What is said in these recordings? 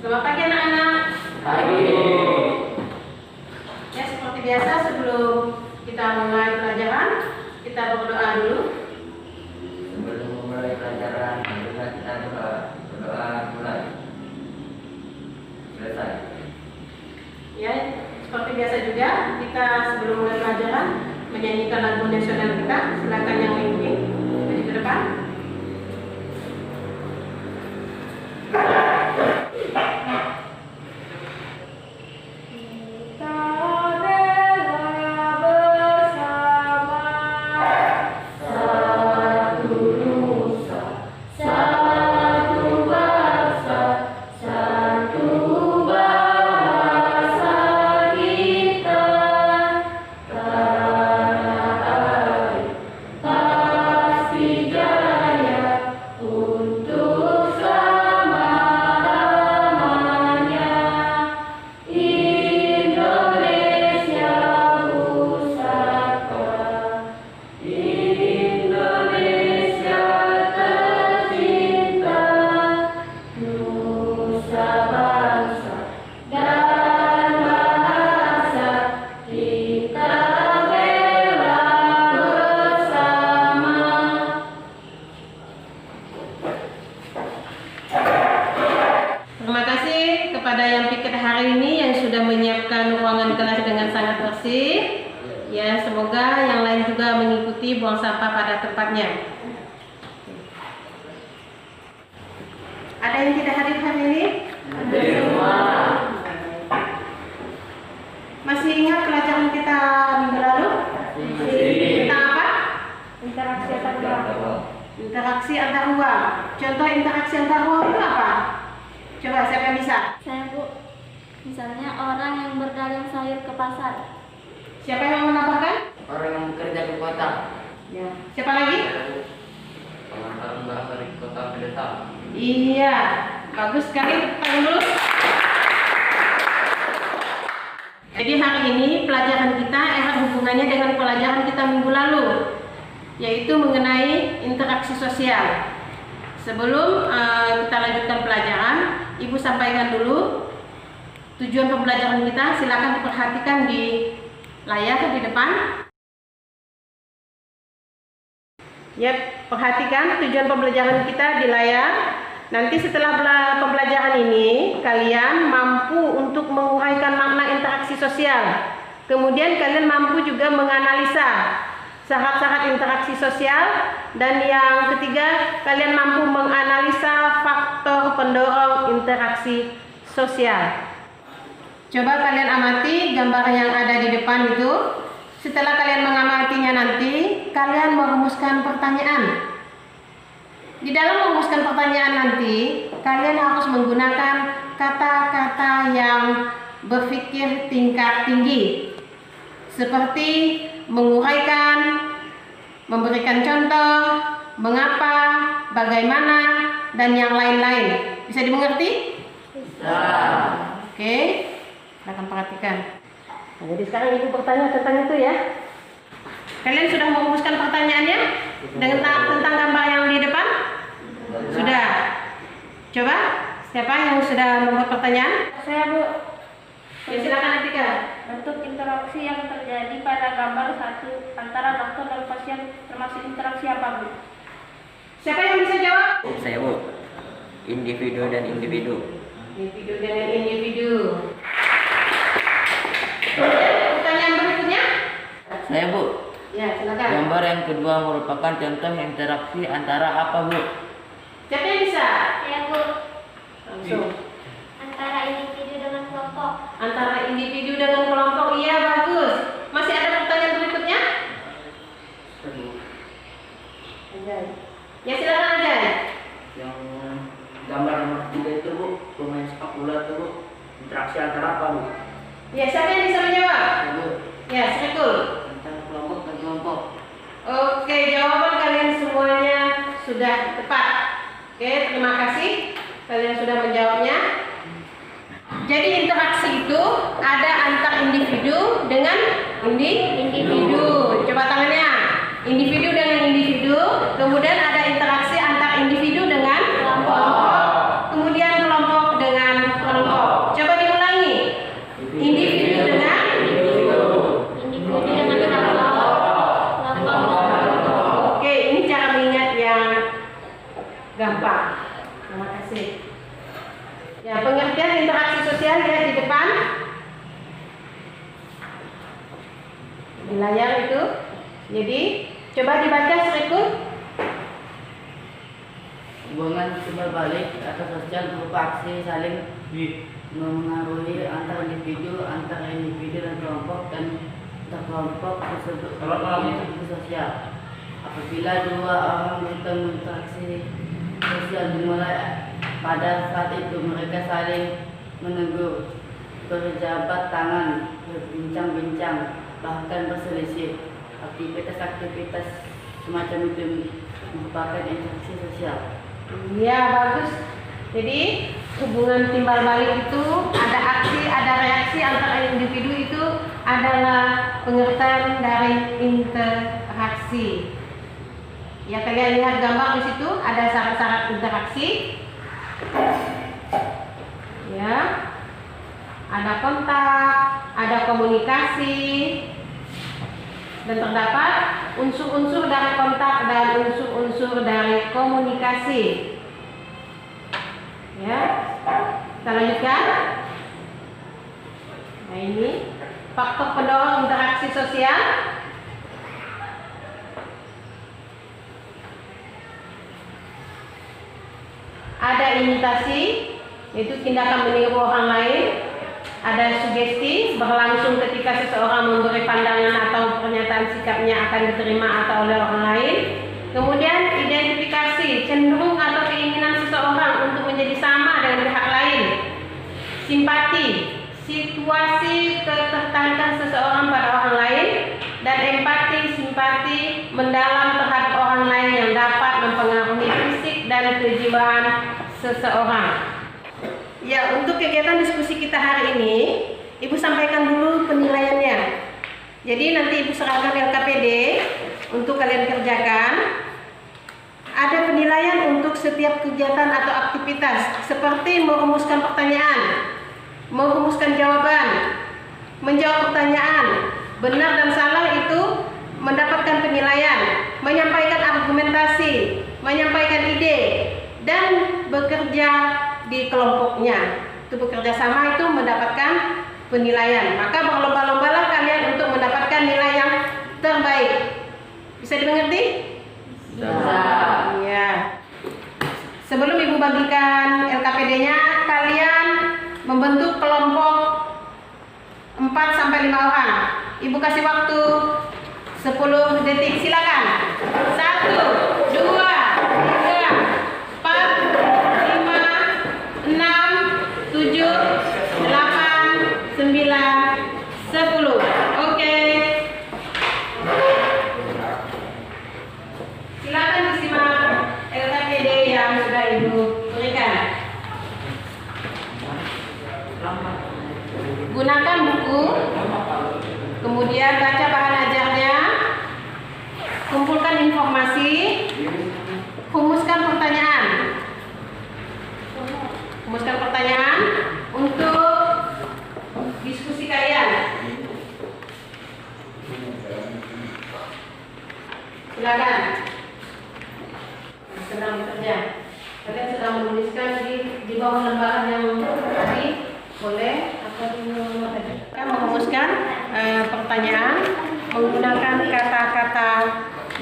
Selamat pagi anak-anak. Pagi. Ya, seperti biasa sebelum kita mulai pelajaran, kita berdoa dulu. Sebelum memulai pelajaran, marilah kita berdoa mulai. Selesai. Ya, seperti biasa juga kita sebelum mulai pelajaran menyanyikan lagu nasional kita. Silakan yang memimpin maju ke depan. Terima kasih kepada yang piket hari ini yang sudah menyiapkan ruangan kelas dengan sangat bersih. Ya, semoga yang lain juga mengikuti buang sampah pada tempatnya. Ada yang tidak hadir hari ini? Ada semua. Masih ingat pelajaran kita minggu lalu? Tentang apa? Interaksi antar ruang. Interaksi antar ruang. Contoh interaksi antar ruang itu apa? Coba siapa yang bisa? Saya Bu, misalnya orang yang berdagang sayur ke pasar. Siapa yang mau menambahkan? Orang yang bekerja di kota. Ya. Siapa lagi? Pengantar bahasa di kota pedesaan. Iya, bagus sekali. Tangan dulu. Jadi hari ini pelajaran kita erat hubungannya dengan pelajaran kita minggu lalu, yaitu mengenai interaksi sosial. Sebelum kita lanjutkan pelajaran, Ibu sampaikan dulu tujuan pembelajaran kita. Silakan diperhatikan di layar di depan. Ya, perhatikan tujuan pembelajaran kita di layar. Nanti setelah pembelajaran ini, kalian mampu untuk menguraikan makna interaksi sosial. Kemudian kalian mampu juga menganalisa syarat-syarat interaksi sosial. Dan yang ketiga, kalian mampu menganalisa faktor pendorong interaksi sosial. Coba kalian amati gambar yang ada di depan itu. Setelah kalian mengamatinya nanti, kalian merumuskan pertanyaan. Di dalam merumuskan pertanyaan nanti, kalian harus menggunakan kata-kata yang berpikir tingkat tinggi, seperti menguraikan, memberikan contoh, mengapa, bagaimana, dan yang lain-lain. Bisa dimengerti? Bisa. Oke, silakan perhatikan. Nah, jadi sekarang Ibu bertanya tentang itu ya. Kalian sudah merumuskan pertanyaannya dengan tentang gambar yang di depan? Sudah. Coba, siapa yang sudah membuat pertanyaan? Saya Bu, Ya, silakan Atika. bentuk interaksi yang terjadi pada gambar 1 antara dokter dan pasien termasuk interaksi apa Bu? Siapa yang bisa jawab? Saya Bu. Individu dan individu. Individu dengan individu. Pertanyaan berikutnya? Saya Bu. Ya, silakan. Gambar yang kedua merupakan contoh interaksi antara apa Bu? Siapa yang bisa? Saya Bu, Langsung. antara individu dengan kelompok. Antara individu dengan kelompok. Iya, bagus. Masih ada pertanyaan berikutnya? Ajay. Ya, silakan Ajay. Yang gambar nomor 3 itu Bu, pemain sepak bola itu Bu. Interaksi antara apa Bu? Ya, siapa yang bisa menjawab? Ya, Bu. Ya, Srekul. Antara kelompok dan kelompok. Oke, jawaban kalian semuanya sudah tepat. Oke, terima kasih. Kalian sudah menjawabnya. Jadi interaksi itu ada antar individu dengan individu. Coba tangannya. Individu dengan individu. Kemudian ada interaksi antar individu dengan kelompok. Kemudian kelompok dengan kelompok. gampang. Terima kasih. Ya, pengertian interaksi sosial ya di depan. Di layar itu. Jadi, coba dibaca Srikul. Hubungan timbal balik atau sosial berupa aksi saling mengaruhi antar individu dan kelompok dan antar kelompok tersebut itu sosial. Apabila dua orang berinteraksi sosial dimulai pada saat itu mereka saling menegur, berjabat tangan, berbincang-bincang, bahkan berselisih. Aktivitas-aktivitas semacam itu merupakan interaksi sosial. Iya, bagus. Jadi hubungan timbal balik itu ada aksi, ada reaksi antara individu, itu adalah pengertian dari interaksi. Ya, kalian lihat gambar di situ ada syarat-syarat interaksi. Ya, ada kontak, ada komunikasi, dan terdapat unsur-unsur dari kontak dan unsur-unsur dari komunikasi. Ya, kita lanjutkan. Nah, ini faktor pendorong interaksi sosial. Ada imitasi, yaitu tindakan meniru orang lain. Ada sugesti, berlangsung ketika seseorang memberi pandangan atau pernyataan sikapnya akan diterima atau oleh orang lain. Kemudian identifikasi, cenderung atau keinginan seseorang untuk menjadi sama dengan pihak lain. Simpati, situasi ketertarikan seseorang pada orang lain. Dan empati, simpati mendalam terhadap orang lain yang dapat mempengaruhi fisik dan kejiwaan seseorang. Ya, untuk kegiatan diskusi kita hari ini, Ibu sampaikan dulu penilaiannya. Jadi nanti Ibu serahkan LKPD untuk kalian kerjakan. Ada penilaian untuk setiap kegiatan atau aktivitas, seperti merumuskan pertanyaan, merumuskan jawaban, menjawab pertanyaan, benar dan salah itu mendapatkan penilaian, menyampaikan argumentasi, menyampaikan ide, dan bekerja di kelompoknya. Itu bekerja sama itu mendapatkan penilaian. Maka berlomba-lombalah kalian untuk mendapatkan nilai yang terbaik. Bisa dimengerti? Bisa. Ya. Sebelum Ibu bagikan LKPD-nya, kalian membentuk kelompok 4 sampai 5 orang. Ibu kasih waktu 10 detik. Silakan. 1, 2, 3, 4, 5, 6, 7, 8, 9, 10. Oke. Silakan disimak LKPD yang sudah Ibu berikan. Gunakan buku, kemudian baca bahan ajarnya, kumpulkan informasi, rumuskan pertanyaan. Rumuskan pertanyaan untuk diskusi kalian. Silakan. Sedang bekerja. Kalian sedang menuliskan di bawah lembaran yang tadi, boleh atau kita merumuskan pertanyaan menggunakan kata-kata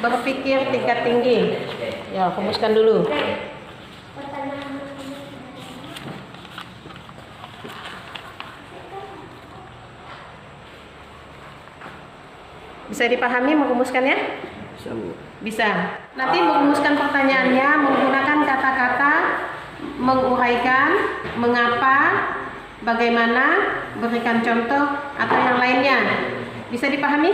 berpikir tingkat tinggi. Ya, rumuskan dulu. Bisa dipahami merumuskannya? Bisa, Bu. Bisa. Nanti merumuskan pertanyaannya menggunakan kata-kata, menguraikan, mengapa, bagaimana, berikan contoh atau yang lainnya. Bisa dipahami?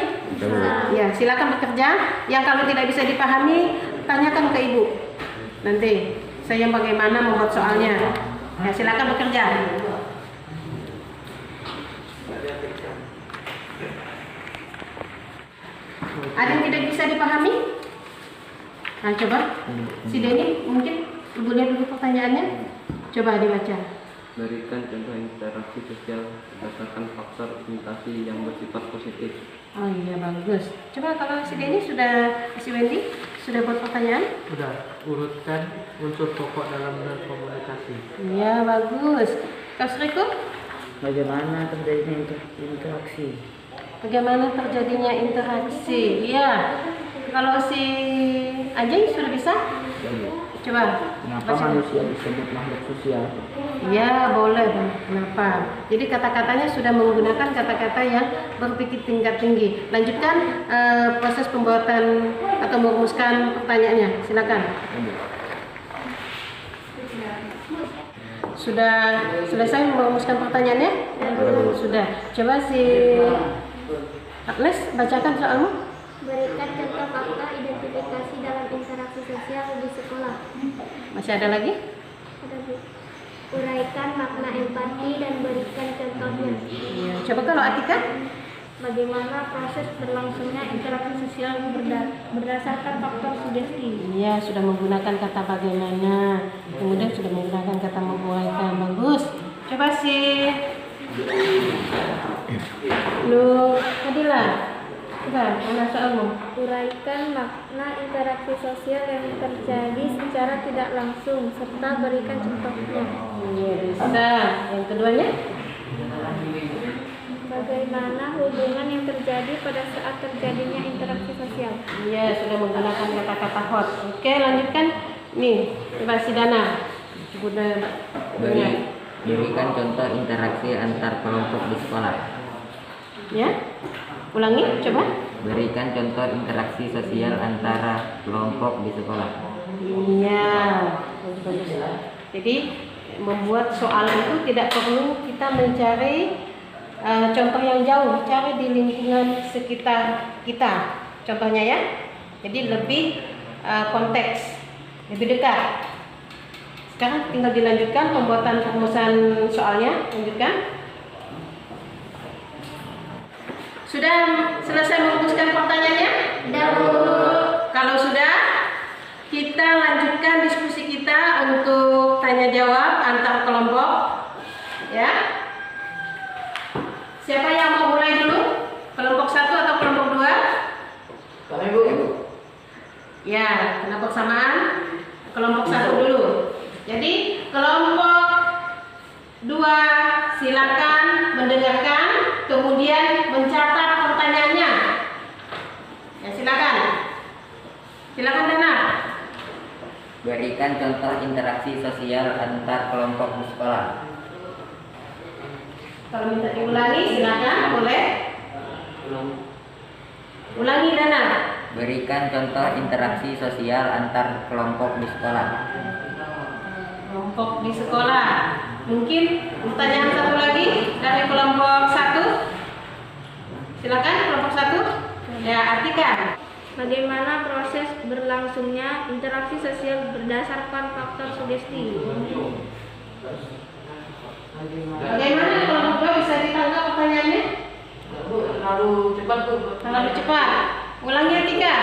Ya, silakan bekerja. Yang kalau tidak bisa dipahami, tanyakan ke Ibu. Nanti saya bagaimana membuat soalnya. Ya, silakan bekerja. Ada yang tidak bisa dipahami? Nah, coba. Si Denny, mungkin Ibu lihat dulu pertanyaannya. Coba dibaca. Berikan contoh interaksi sosial berdasarkan faktor imitasi yang bersifat positif. Oh iya, bagus. Coba kalau si Denny sudah, si Wendy Sudah buat pertanyaan? Sudah, urutkan unsur pokok dalam berkomunikasi. Ya, bagus. Kak Sriku? Bagaimana terjadinya interaksi? Bagaimana terjadinya interaksi? Ya, kalau si Ajay sudah bisa? Coba. Kenapa baca. manusia disebut makhluk sosial? Ya, boleh. Kenapa? Jadi kata-katanya sudah menggunakan kata-kata yang berpikir tingkat tinggi. Lanjutkan proses pembuatan atau merumuskan pertanyaannya. Silakan. Sudah selesai merumuskan pertanyaannya? Sudah. Coba si Agnes bacakan soalmu. Berikan contoh fakta identifikasi dalam interaksi sosial di sekolah. Masih ada lagi? Ada Bu. Uraikan makna empati dan berikan contohnya. Ya. Coba kalau Atika? Bagaimana proses berlangsungnya interaksi sosial berdasarkan faktor sugesti. Iya, sudah menggunakan kata bagaimana. Kemudian sudah menggunakan kata menguraikan. Bagus. Coba sih. Lu, Adila. Coba, mana soalmu? Uraikan makna interaksi sosial yang terjadi secara tidak langsung serta berikan contohnya. Iya, bisa. Yang keduanya? Bagaimana hubungan yang terjadi pada saat terjadinya interaksi sosial. Iya, sudah menggunakan kata-kata hot. Oke, lanjutkan. Nih, coba si Dana. Sudah dengar. Berikan contoh interaksi antar kelompok di sekolah. Ya? Ulangi, coba. Berikan contoh interaksi sosial antara kelompok di sekolah. Iya, bagus. Jadi membuat soal itu tidak perlu kita mencari contoh yang jauh, cari di lingkungan sekitar kita. Contohnya ya. Jadi lebih konteks, lebih dekat. Sekarang tinggal dilanjutkan pembuatan perumusan soalnya. Lanjutkan. Sudah selesai merumuskan pertanyaannya? Kalau sudah, kita lanjutkan diskusi kita untuk tanya jawab antar kelompok. Ya. Siapa yang mau mulai dulu? Kelompok 1 atau kelompok 2? Kami Bu. Ya, karena bersamaan kelompok 1 dulu. Jadi kelompok 2 silakan mendengarkan, kemudian mencatat pertanyaannya. Ya, silakan. Silakan Dana. Berikan contoh interaksi sosial antar kelompok di sekolah. Kalau minta diulangi, silakan, boleh. Ulangi Dana. Berikan contoh interaksi sosial antar kelompok di sekolah. Kelompok di sekolah. Mungkin pertanyaan satu lagi dari kelompok 1. Silakan kelompok 1. Ya, Atika. Bagaimana proses berlangsungnya interaksi sosial berdasarkan faktor sugesti. Bagaimana kelompok 2 bisa ditangkap pertanyaannya? Terlalu cepat Bu. Terlalu cepat. Ulangi Atika.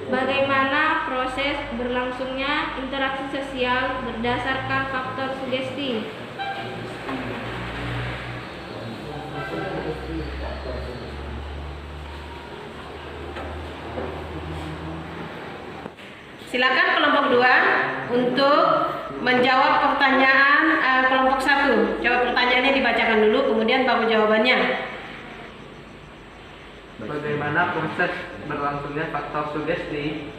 Bagaimana proses berlangsungnya interaksi sosial berdasarkan faktor sugesti. Silakan kelompok 2 untuk menjawab pertanyaan kelompok 1. Coba pertanyaannya dibacakan dulu, kemudian baru jawabannya. Bagaimana proses berlangsungnya faktor sugesti?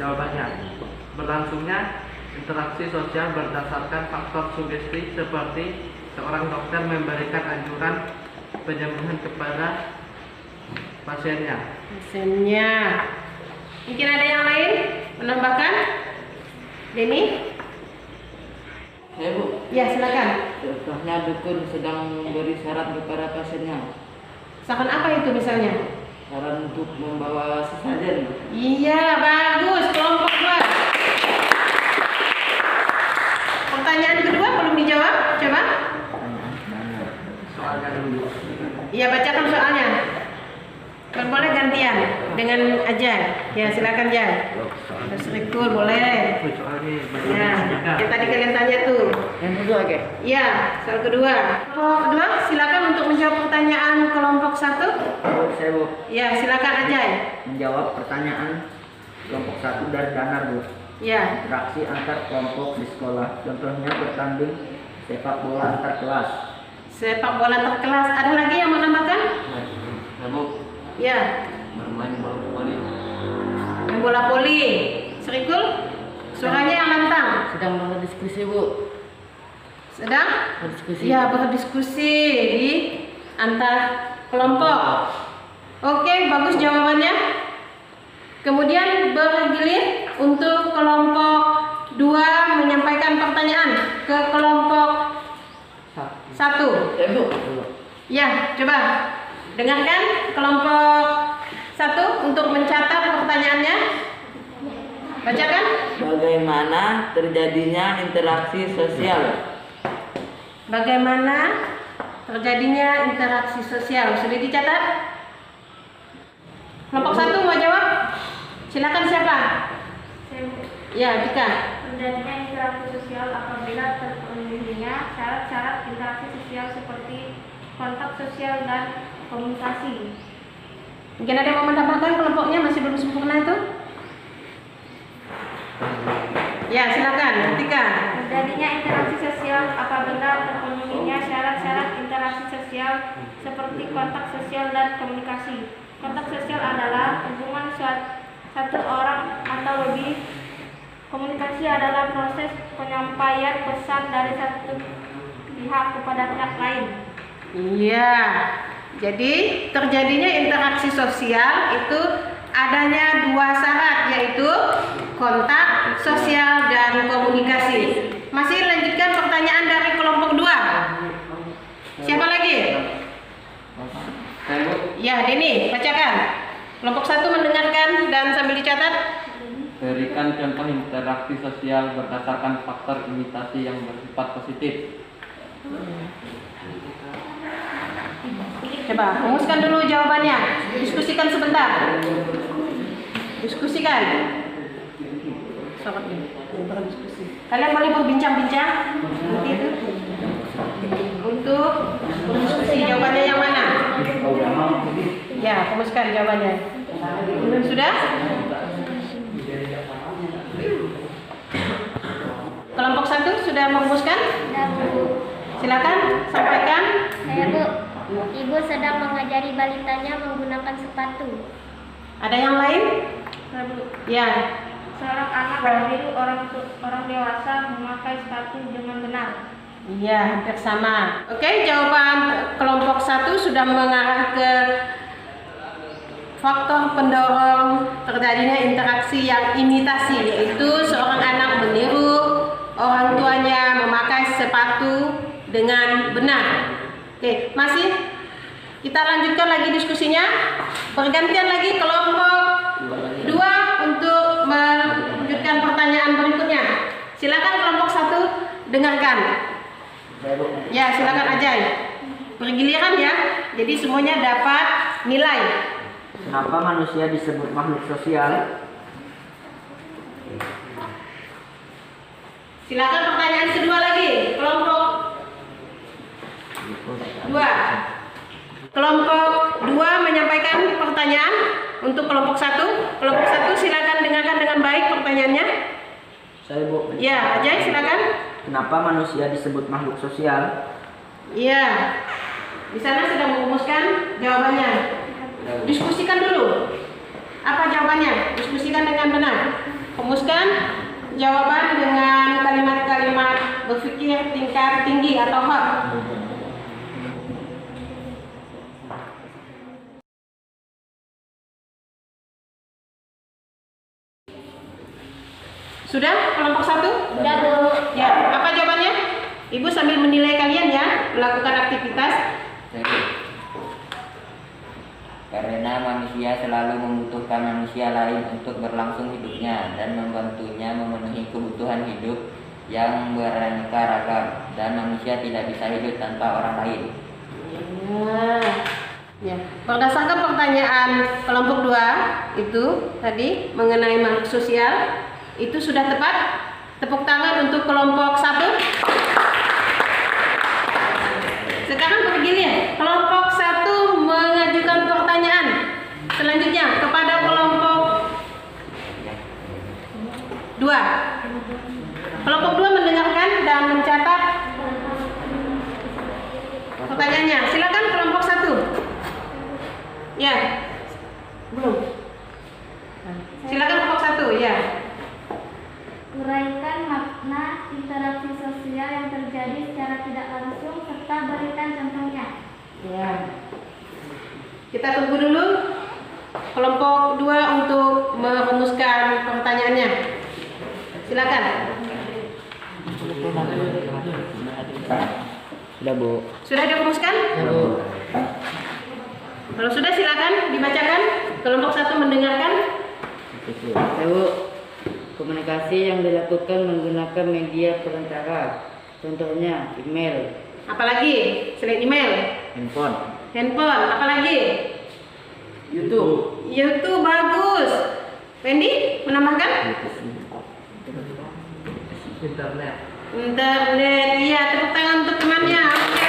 Jawabannya, berlangsungnya interaksi sosial berdasarkan faktor sugesti seperti seorang dokter memberikan anjuran penyembuhan kepada pasiennya. Mesinnya. Mungkin ada yang lain menambahkan? Denny? Ya Bu, Ya, silakan. contohnya dukun sedang memberi syarat kepada pasiennya. Saran apa itu misalnya? Saran untuk membawa sesajen. Iya, bagus. Kelompok 2. Pertanyaan kedua belum dijawab. Coba. Soalnya dulu. Iya, bacakan soalnya. Kan boleh gantian dengan Ajay. Ya, silakan Jay. Terus Rikul boleh. Ya, yang tadi kalian tanya tuh. Yang kedua oke. Iya, soal kedua. Kelompok kedua, silakan untuk menjawab pertanyaan kelompok 1. Saya Bu, Ya, silakan Ajay. menjawab pertanyaan Kelompok 1 dari Danar, Bu. Ya. Interaksi antar kelompok di sekolah. Contohnya bertanding sepak bola antar kelas. Sepak bola antar kelas. Ada lagi yang mau nambahkan? Bu, Ya. bermain bola voli. Main bola voli. Serikul? Suaranya yang lantang. Sedang berdiskusi, Bu. Sedang? Berdiskusi. Ya, berdiskusi di antar kelompok. Oke, bagus jawabannya. Kemudian bergilir untuk kelompok 2 menyampaikan pertanyaan ke kelompok 1. Bu. Ya, coba dengarkan kelompok 1 untuk mencatat pertanyaannya. Bacakan. Bagaimana terjadinya interaksi sosial? Bagaimana terjadinya interaksi sosial? Sudah dicatat? Kelompok 1 mau jawab? Silakan siapa? Ya, Dika. Terjadinya interaksi sosial apabila terpenuhinya syarat-syarat interaksi sosial seperti kontak sosial dan komunikasi. Mungkin ada yang mau menambahkan kelompoknya masih belum sempurna itu? Ya, silakan, Dika. Terjadinya interaksi sosial apabila terpenuhinya syarat-syarat interaksi sosial seperti kontak sosial dan komunikasi. Kontak sosial adalah hubungan satu orang atau lebih. Komunikasi adalah proses penyampaian pesan dari satu pihak kepada pihak lain. Iya. Jadi terjadinya interaksi sosial itu adanya 2 syarat, yaitu kontak sosial dan komunikasi. Masih lanjutkan pertanyaan dari kelompok 2. Siapa lagi? Saya, Bu. Ya, Denny, bacakan. Kelompok 1 mendengarkan dan sambil dicatat. Berikan contoh interaksi sosial berdasarkan faktor imitasi yang bersifat positif. Coba rumuskan dulu jawabannya. Diskusikan sebentar. Diskusikan. Sobat ini, berdiskusi. Kalian boleh berbincang-bincang nanti itu untuk berdiskusi. Jawabannya yang mana? Ya, rumuskan jawabannya. Sudah? Kelompok 1 sudah merumuskan? Silakan sampaikan. Saya, Bu. Ibu sedang mengajari balitanya menggunakan sepatu. Ada yang lain? Ya. Seorang anak meniru orang dewasa memakai sepatu dengan benar. Iya, hampir sama. Oke, jawaban kelompok 1 sudah mengarah ke faktor pendorong terjadinya interaksi yang imitasi, yaitu seorang anak meniru orang tuanya memakai sepatu dengan benar. Oke, masih kita lanjutkan lagi diskusinya. Pergantian lagi kelompok 2 untuk melanjutkan pertanyaan berikutnya. Silakan kelompok 1 dengarkan. Ya, silakan Ajay. Bergiliran ya. Jadi semuanya dapat nilai. Kenapa manusia disebut makhluk sosial? Silakan pertanyaan kedua lagi. Kelompok 2. Kelompok 2 menyampaikan pertanyaan untuk kelompok 1. Kelompok 1 silakan dengarkan dengan baik pertanyaannya. Saya, Bu. Ya, Ajay silakan. Kenapa manusia disebut makhluk sosial? Iya. Di sana sedang merumuskan jawabannya. Diskusikan dulu. Apa jawabannya? Diskusikan dengan benar. Rumuskan jawaban dengan kalimat-kalimat berpikir tingkat tinggi atau hot. Sudah kelompok 1? Sudah, Bu. Ya, apa jawabannya? Ibu sambil menilai kalian ya, melakukan aktivitas. Karena manusia selalu membutuhkan manusia lain untuk berlangsung hidupnya dan membantunya memenuhi kebutuhan hidup yang beraneka ragam, dan manusia tidak bisa hidup tanpa orang lain. Ya. Berdasarkan pertanyaan kelompok 2 itu tadi mengenai makhluk sosial, itu sudah tepat. Tepuk tangan untuk kelompok 1. Sekarang bergilir. Kelompok 1 mengajukan pertanyaan selanjutnya kepada kelompok Kelompok 2 mendengarkan dan mencatat pertanyaannya. Silakan kelompok 1. Ya. Belum. Silakan kelompok 1, ya. Uraikan makna interaksi sosial yang terjadi secara tidak langsung serta berikan contohnya. Ya. Kita tunggu dulu kelompok 2 untuk merumuskan pertanyaannya. Silakan. Sudah, Bu. Sudah dirumuskan? Kalau sudah silakan dibacakan. Kelompok 1 mendengarkan. Bu, komunikasi yang dilakukan menggunakan media perantara, contohnya email, Apalagi selain email? Handphone. Apalagi? YouTube bagus. Wendy menambahkan? Internet. Iya, tepuk tangan untuk temannya. Oke.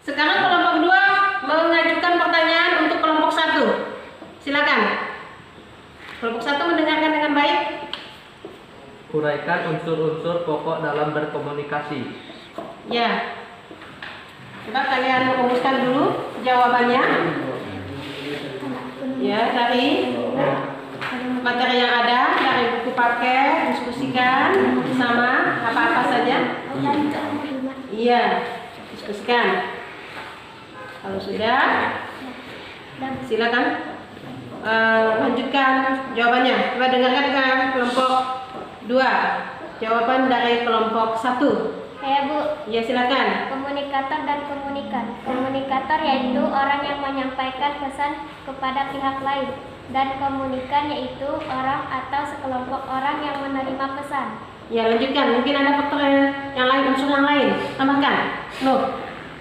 Sekarang kelompok 2 mengajukan pertanyaan untuk kelompok 1. Silakan. Kelompok 1 mendengarkan dengan baik. Uraikan unsur-unsur pokok dalam berkomunikasi. Ya. Coba kalian rumuskan dulu jawabannya. Ya, dari materi yang ada, dari buku paket, diskusikan bersama apa-apa saja. Iya, diskusikan. Kalau sudah, silakan lanjutkan jawabannya. Coba dengarkan ke kelompok 2. Jawaban dari kelompok 1. Ya Bu, Ya, silakan. komunikator dan komunikan. Komunikator yaitu orang yang menyampaikan pesan kepada pihak lain, dan komunikan yaitu orang atau sekelompok orang yang menerima pesan. Ya, lanjutkan. Mungkin ada faktor yang lain, unsur yang lain. Tambahkan. Nur.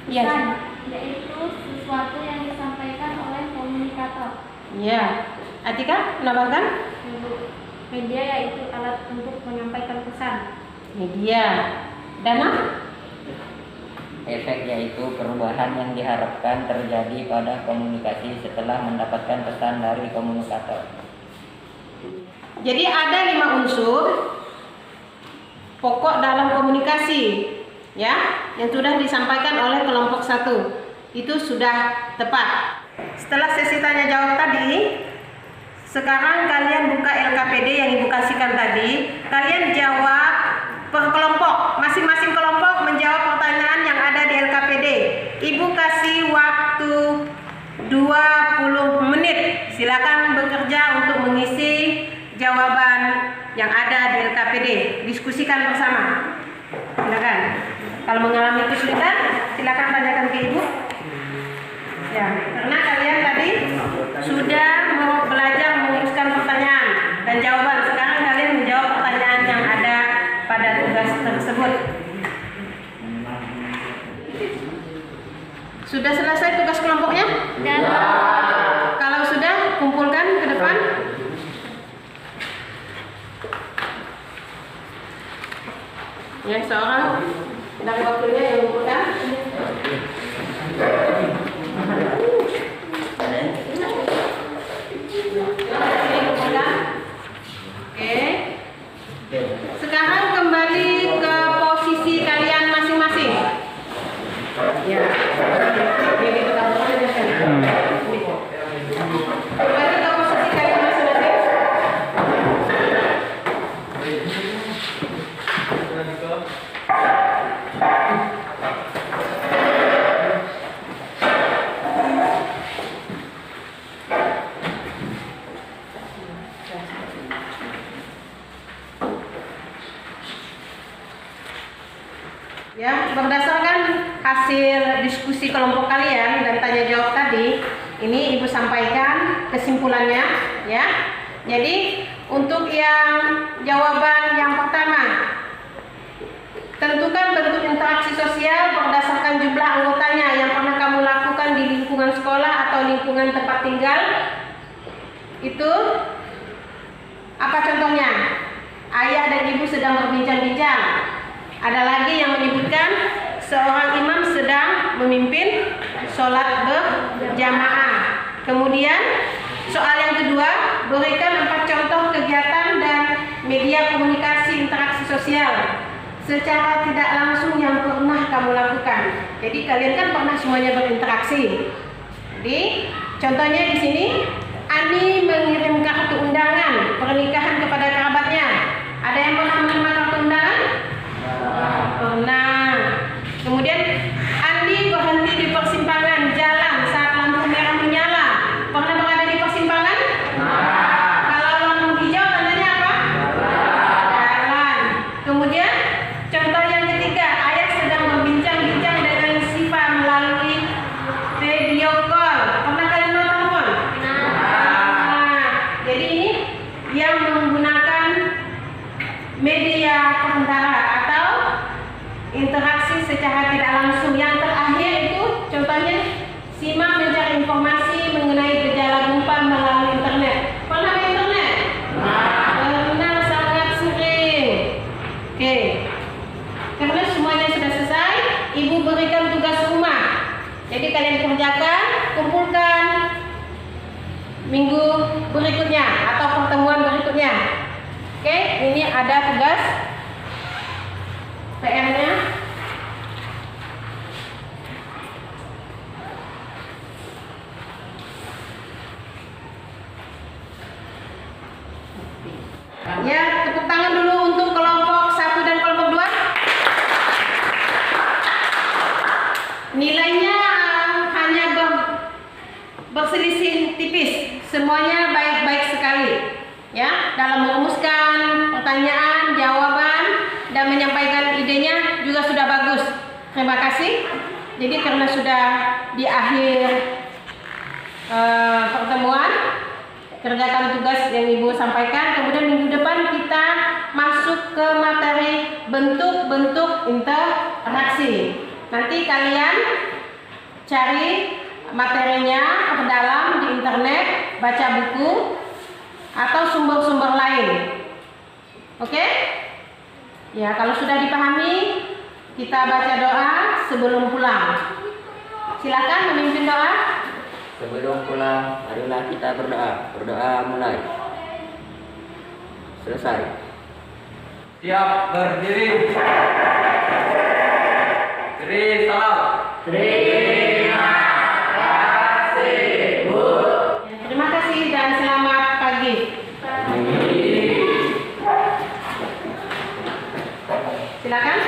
Iya. Pesan yaitu sesuatu yang disampaikan oleh komunikator. Ya. Atika, menambahkan? Media yaitu alat untuk menyampaikan pesan. Media. Dana? Efek yaitu perubahan yang diharapkan terjadi pada komunikasi setelah mendapatkan pesan dari komunikator. Jadi ada 5 unsur pokok dalam komunikasi, ya, yang sudah disampaikan oleh kelompok 1. Itu sudah tepat. Setelah sesi tanya jawab tadi, sekarang kalian buka LKPD yang Ibu kasihkan tadi. Kalian jawab per kelompok. Masing-masing kelompok menjawab pertanyaan yang ada di LKPD. Ibu kasih waktu 20 menit. Silakan bekerja untuk mengisi jawaban yang ada di LKPD. Diskusikan bersama. Silakan. Kalau mengalami kesulitan, silakan tanyakan ke Ibu. Ya, karena kalian tadi sudah mau belajar merumuskan pertanyaan dan jawaban. Sekarang kalian menjawab pertanyaan yang ada pada tugas tersebut. Sudah selesai tugas kelompoknya? Kalau sudah, kumpulkan ke depan. Ya, seorang dari waktunya yang kumpulkan. Oke. Sekarang kembali ke posisi kalian masing-masing. Ya. Ini kita mulai aja kan. Kembali ke posisi kalian masing-masing. Ya, berdasarkan hasil diskusi kelompok kalian dan tanya jawab tadi, ini Ibu sampaikan kesimpulannya, ya. Jadi, untuk yang jawaban yang pertama, tentukan bentuk interaksi sosial berdasarkan jumlah anggotanya yang pernah kamu lakukan di lingkungan sekolah atau lingkungan tempat tinggal. Itu apa contohnya? Ayah dan ibu sedang berbincang-bincang. Ada lagi yang menyebutkan seorang imam sedang memimpin sholat berjamaah. Kemudian soal yang kedua, berikan 4 sosial secara tidak langsung yang pernah kamu lakukan. Jadi kalian kan pernah semuanya berinteraksi. Jadi contohnya di sini, Ani mengirim kartu undangan pernikahan kepada kerabatnya. Ada yang pernah menerima kartu undangan? Pernah. Kemudian Andi berhenti di persimpangan jalan saat lampu merah menyala. Pernah berada di persimpangan? Kalau lampu hijau tandanya apa? Jalan. Kemudian contoh yang ketiga, ayah sedang berbincang-bincang dengan Siva melalui video call. Pernah kalian nonton? Jadi ini yang menggunakan media perantara atau interaksi secara tidak langsung. Yang terakhir itu contohnya simak mencari informasi mengenai gejala gempa melalui internet. Pernah ke internet? Pernah, sangat sering. Oke. Karena semuanya sudah selesai, ibu berikan tugas rumah. Jadi kalian kerjakan, kumpulkan minggu berikutnya atau pertemuan berikutnya. Oke, ini ada tugas PR-nya. Ya, tepuk tangan dulu untuk kelompok 1 dan kelompok 2. Nilainya hanya berselisih tipis. Semuanya baik-baik sekali. Ya, dalam merumuskan pertanyaan, jawaban, dan menyampaikan idenya juga sudah bagus. Terima kasih. Jadi karena sudah di akhir pertemuan, kerjakan tugas yang ibu sampaikan. Kemudian minggu depan kita masuk ke materi bentuk-bentuk interaksi. Nanti kalian cari materinya, perdalam di internet, baca buku atau sumber-sumber lain. Oke? Ya, kalau sudah dipahami, kita baca doa sebelum pulang. Silakan memimpin doa. Sebelum pulang, marilah kita berdoa. Berdoa mulai. Selesai. Siap berdiri. Beri salam. Terima kasih, Bu. Terima kasih dan selamat pagi. Silakan.